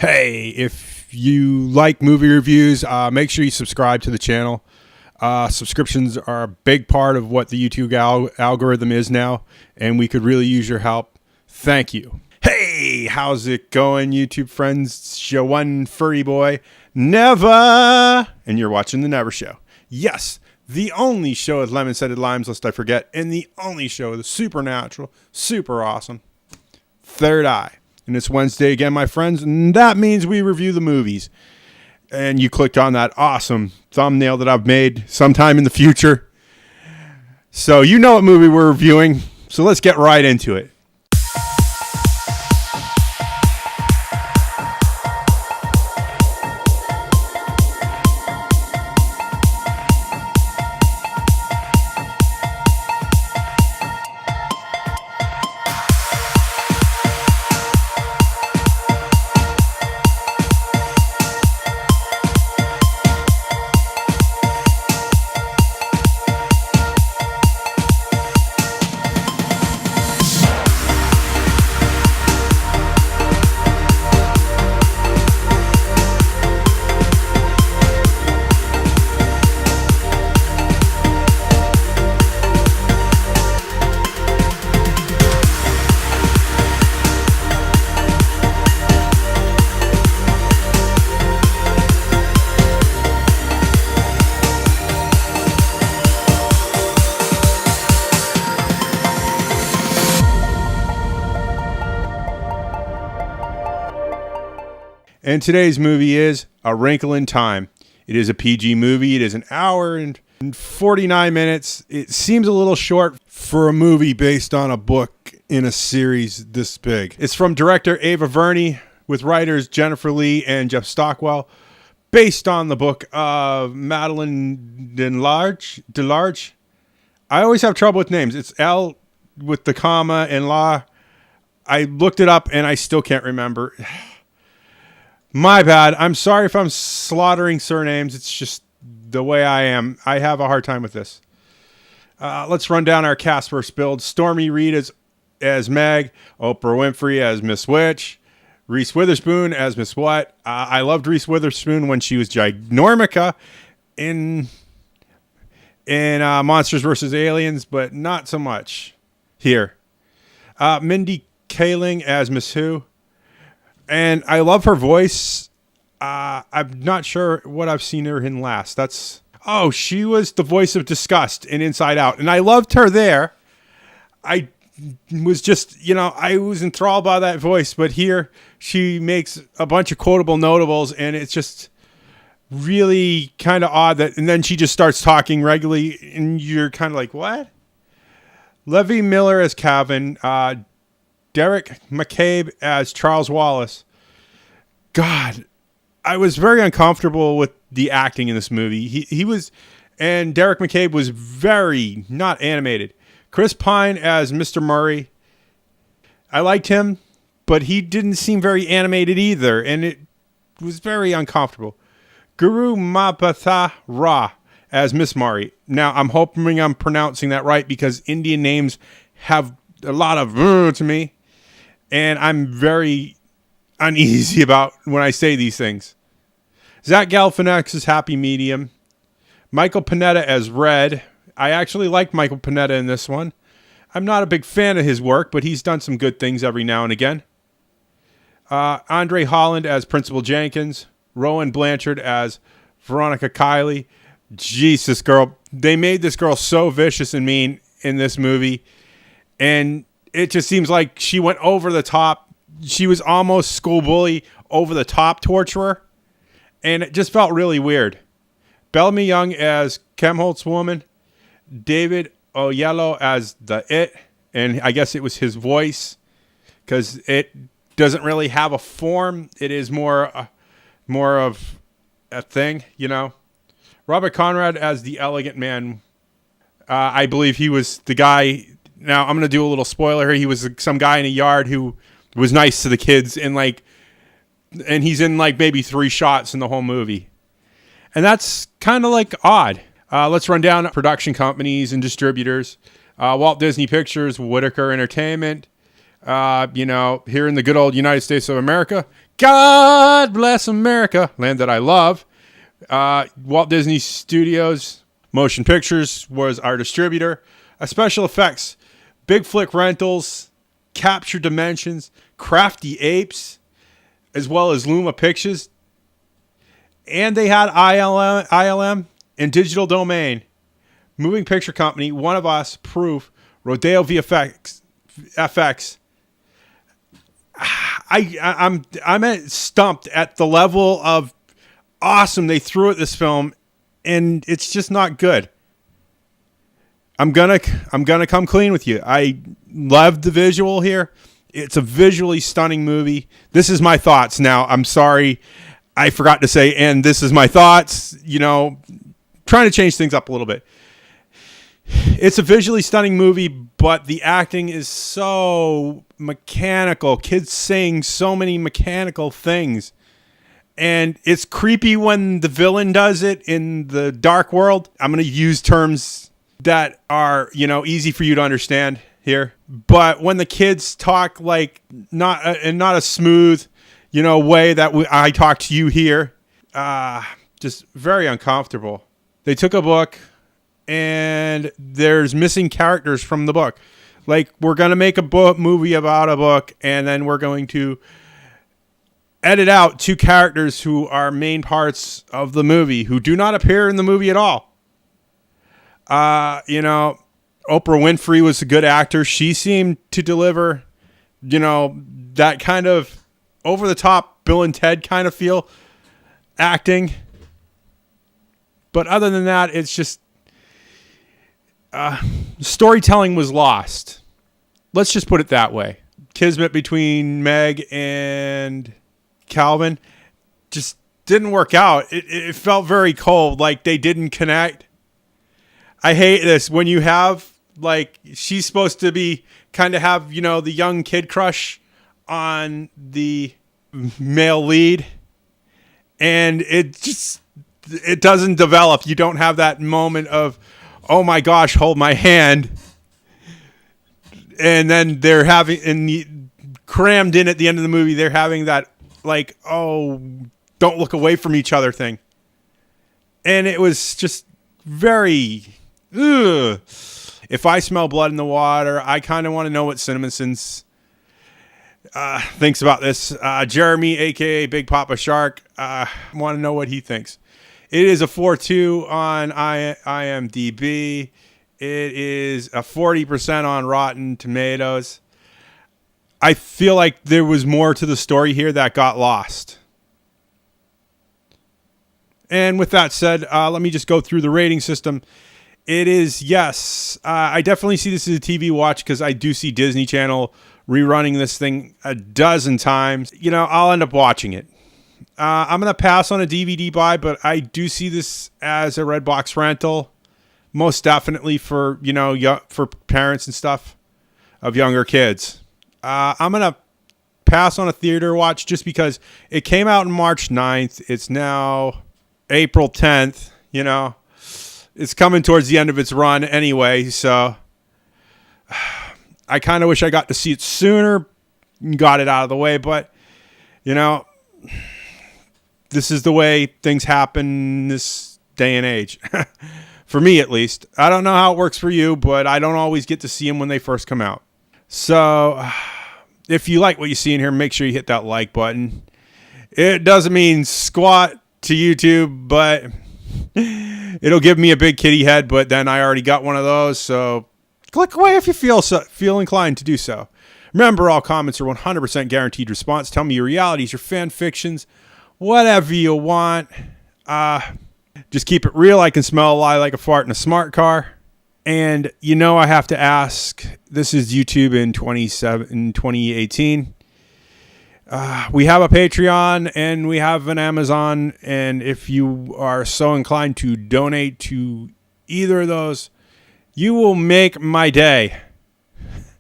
Hey, if you like movie reviews, make sure you subscribe to the channel. Subscriptions are a big part of what the YouTube algorithm is now, and we could really use your help. Thank you. Hey, how's it going, YouTube friends? It's your one furry boy, Never, and you're watching The Never Show. Yes, the only show with lemon-scented limes, lest I forget, and the only show with a supernatural, super awesome third eye. And it's Wednesday again, my friends, and that means we review the movies. And you clicked on that awesome thumbnail that I've made sometime in the future. So you know what movie we're reviewing, so let's get right into it. And today's movie is A Wrinkle in Time. It is a PG movie. It is an hour and 49 minutes. It seems a little short for a movie based on a book in a series this big. It's from director Ava DuVernay with writers Jennifer Lee and Jeff Stockwell, based on the book of Madeleine L'Engle. I always have trouble with names. It's L with the comma and La. I looked it up and I still can't remember. My bad. I'm sorry if I'm slaughtering surnames. It's just the way I am. I have a hard time with this. Let's run down our cast first build. Stormy Reed as Meg. Oprah Winfrey as Miss Witch. Reese Witherspoon as Miss What. I loved Reese Witherspoon when she was Ginormica in Monsters vs. Aliens, but not so much here. Mindy Kaling as Miss Who. And I love her voice. I'm not sure what I've seen her in last. She was the voice of Disgust in Inside Out. And I loved her there. I was just, I was enthralled by that voice. But here she makes a bunch of quotable notables. And it's just really kind of odd and then she just starts talking regularly. And you're kind of like, what? Levi Miller as Calvin. Derek McCabe as Charles Wallace. God, I was very uncomfortable with the acting in this movie. He was, and Derek McCabe was very not animated. Chris Pine as Mr. Murray. I liked him, but he didn't seem very animated either, and it was very uncomfortable. Guru Mapatha Ra as Miss Murray. Now, I'm hoping I'm pronouncing that right because Indian names have a lot of to me. And I'm very uneasy about when I say these things. Zach Galifianakis as Happy Medium. Michael Panetta as Red. I actually liked Michael Panetta in this one. I'm not a big fan of his work, but he's done some good things every now and again. Andre Holland as Principal Jenkins. Rowan Blanchard as Veronica Kiley. Jesus, girl. They made this girl so vicious and mean in this movie. And it just seems like she went over the top. She was almost school bully, over the top torturer. And it just felt really weird. Bellamy Young as Kemholt's woman. David Oyelowo as the It. And I guess it was his voice. Because it doesn't really have a form. It is more of a thing, Robert Conrad as the Elegant Man. I believe he was the guy. Now, I'm going to do a little spoiler here. He was some guy in a yard who was nice to the kids and he's in maybe 3 shots in the whole movie. And that's kind of odd. Let's run down production companies and distributors. Walt Disney Pictures, Whitaker Entertainment, here in the good old United States of America, God bless America, land that I love. Walt Disney Studios Motion Pictures was our distributor. Special effects, Big Flick Rentals, Capture Dimensions, Crafty Apes, as well as Luma Pictures. And they had ILM and Digital Domain. Moving Picture Company, One of Us, Proof, Rodeo VFX, FX. I'm stumped at the level of awesome they threw at this film, and it's just not good. I'm gonna come clean with you. I love the visual here. It's a visually stunning movie. This is my thoughts now. I'm sorry, I forgot to say, and this is my thoughts. You know, trying to change things up a little bit. It's a visually stunning movie, but the acting is so mechanical. Kids saying so many mechanical things. And it's creepy when the villain does it in the dark world. I'm going to use terms that are, easy for you to understand here. But when the kids talk like not a smooth, way that I talk to you here, just very uncomfortable. They took a book and there's missing characters from the book. Like, we're going to make a movie about a book, and then we're going to edit out 2 characters who are main parts of the movie, who do not appear in the movie at all. Oprah Winfrey was a good actor. She seemed to deliver, that kind of over-the-top Bill and Ted kind of feel acting. But other than that, it's just storytelling was lost. Let's just put it that way. Kismet between Meg and Calvin just didn't work out. It felt very cold, like they didn't connect. I hate this when you have, like, she's supposed to be kind of have, the young kid crush on the male lead, and it doesn't develop. You don't have that moment of, oh my gosh, hold my hand. And then they're having, crammed in at the end of the movie, they're having that, like, oh, don't look away from each other thing. And it was just very, ugh. If I smell blood in the water, I kind of want to know what CinemaSins thinks about this. Jeremy, a.k.a. Big Papa Shark, want to know what he thinks. It is a 4.2 on IMDb. It is a 40% on Rotten Tomatoes. I feel like there was more to the story here that got lost. And with that said, let me just go through the rating system. It is, yes, I definitely see this as a TV watch because I do see Disney Channel rerunning this thing a dozen times. I'll end up watching it. I'm going to pass on a DVD buy, but I do see this as a Redbox rental. Most definitely for, for parents and stuff of younger kids. I'm going to pass on a theater watch just because it came out on March 9th. It's now April 10th, It's coming towards the end of its run anyway, so I kind of wish I got to see it sooner and got it out of the way, but, this is the way things happen this day and age. For me, at least. I don't know how it works for you, but I don't always get to see them when they first come out. So, if you like what you see in here, make sure you hit that like button. It doesn't mean squat to YouTube, but it'll give me a big kitty head, but then I already got one of those, so click away if you feel inclined to do so. Remember, all comments are 100% guaranteed response. Tell me your realities, your fan fictions, whatever you want. Just keep it real. I can smell a lie like a fart in a smart car. And I have to ask, this is YouTube in 2018. We have a Patreon and we have an Amazon. And if you are so inclined to donate to either of those, you will make my day.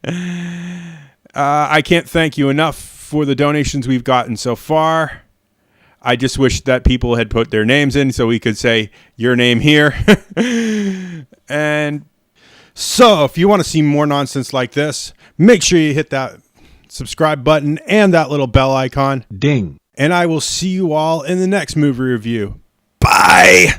I can't thank you enough for the donations we've gotten so far. I just wish that people had put their names in so we could say your name here. And so if you want to see more nonsense like this, make sure you hit that subscribe button and that little bell icon. Ding. And I will see you all in the next movie review. Bye!